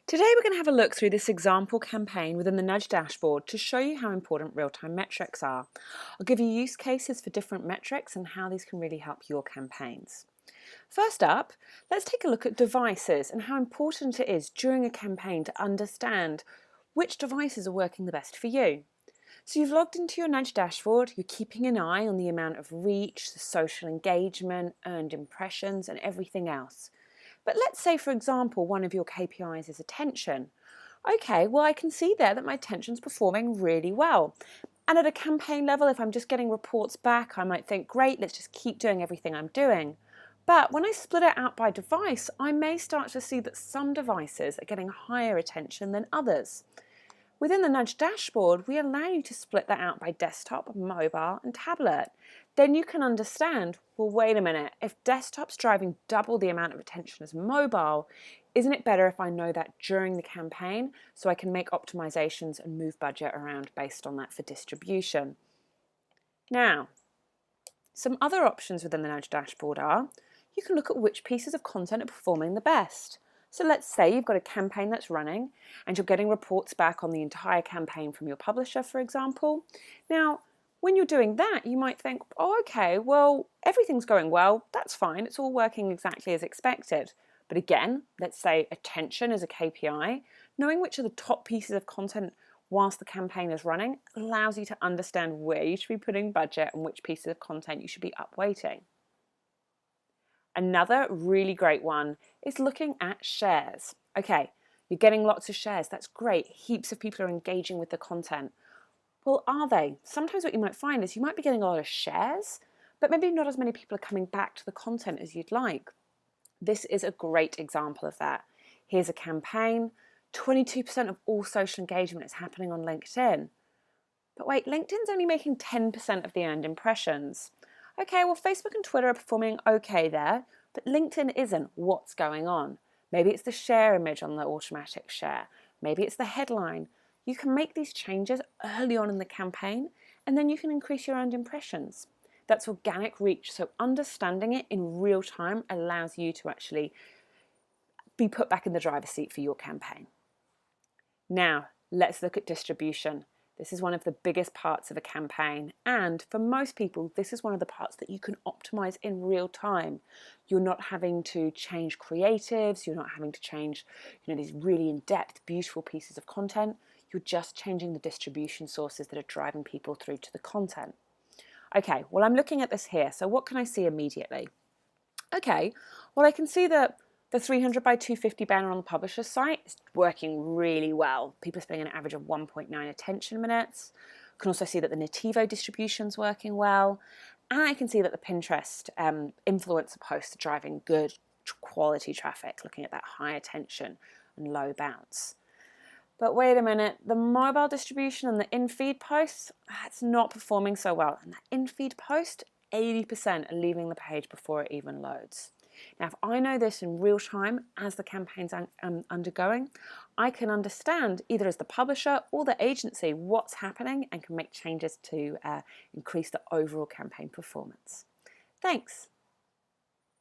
Today we're going to have a look through this example campaign within the Nudge dashboard to show you how important real-time metrics are. I'll give you use cases for different metrics and how these can really help your campaigns. First up, let's take a look at devices and how important it is during a campaign to understand which devices are working the best for you. So you've logged into your Nudge dashboard, you're keeping an eye on the amount of reach, the social engagement, earned impressions and everything else. But let's say, for example, one of your KPIs is attention. Okay, well, I can see there that my attention's performing really well. And at a campaign level, if I'm just getting reports back, I might think, great, let's just keep doing everything I'm doing. But when I split it out by device, I may start to see that some devices are getting higher attention than others. Within the Nudge dashboard, we allow you to split that out by desktop, mobile and tablet. Then you can understand, well, wait a minute, if desktop's driving double the amount of attention as mobile, isn't it better if I know that during the campaign so I can make optimizations and move budget around based on that for distribution? Now, some other options within the Nudge dashboard are, you can look at which pieces of content are performing the best. So let's say you've got a campaign that's running and you're getting reports back on the entire campaign from your publisher, for example. Now, when you're doing that, you might think, oh, okay, well, everything's going well. That's fine. It's all working exactly as expected. But again, let's say attention is a KPI. Knowing which are the top pieces of content whilst the campaign is running allows you to understand where you should be putting budget and which pieces of content you should be upweighting. Another really great one is looking at shares. Okay, you're getting lots of shares, that's great. Heaps of people are engaging with the content. Well, are they? Sometimes what you might find is you might be getting a lot of shares, but maybe not as many people are coming back to the content as you'd like. This is a great example of that. Here's a campaign, 22% of all social engagement is happening on LinkedIn. But wait, LinkedIn's only making 10% of the earned impressions. Okay, well, Facebook and Twitter are performing okay there, but LinkedIn isn't. What's going on? Maybe it's the share image on the automatic share. Maybe it's the headline. You can make these changes early on in the campaign, and then you can increase your earned impressions. That's organic reach, so understanding it in real time allows you to actually be put back in the driver's seat for your campaign. Now, let's look at distribution. This is one of the biggest parts of a campaign, and for most people, this is one of the parts that you can optimize in real time. You're not having to change creatives, you're not having to change, these really in-depth, beautiful pieces of content. You're just changing the distribution sources that are driving people through to the content. Okay, well, I'm looking at this here, so what can I see immediately? Okay, well, I can see that the 300 by 250 banner on the publisher's site is working really well. People are spending an average of 1.9 attention minutes. I can also see that the Nativo distribution is working well. And I can see that the Pinterest influencer posts are driving good quality traffic, looking at that high attention and low bounce. But wait a minute, the mobile distribution and the in-feed posts, that's not performing so well. And that in-feed post, 80% are leaving the page before it even loads. Now, if I know this in real time as the campaign's undergoing, I can understand either as the publisher or the agency what's happening and can make changes to increase the overall campaign performance. Thanks.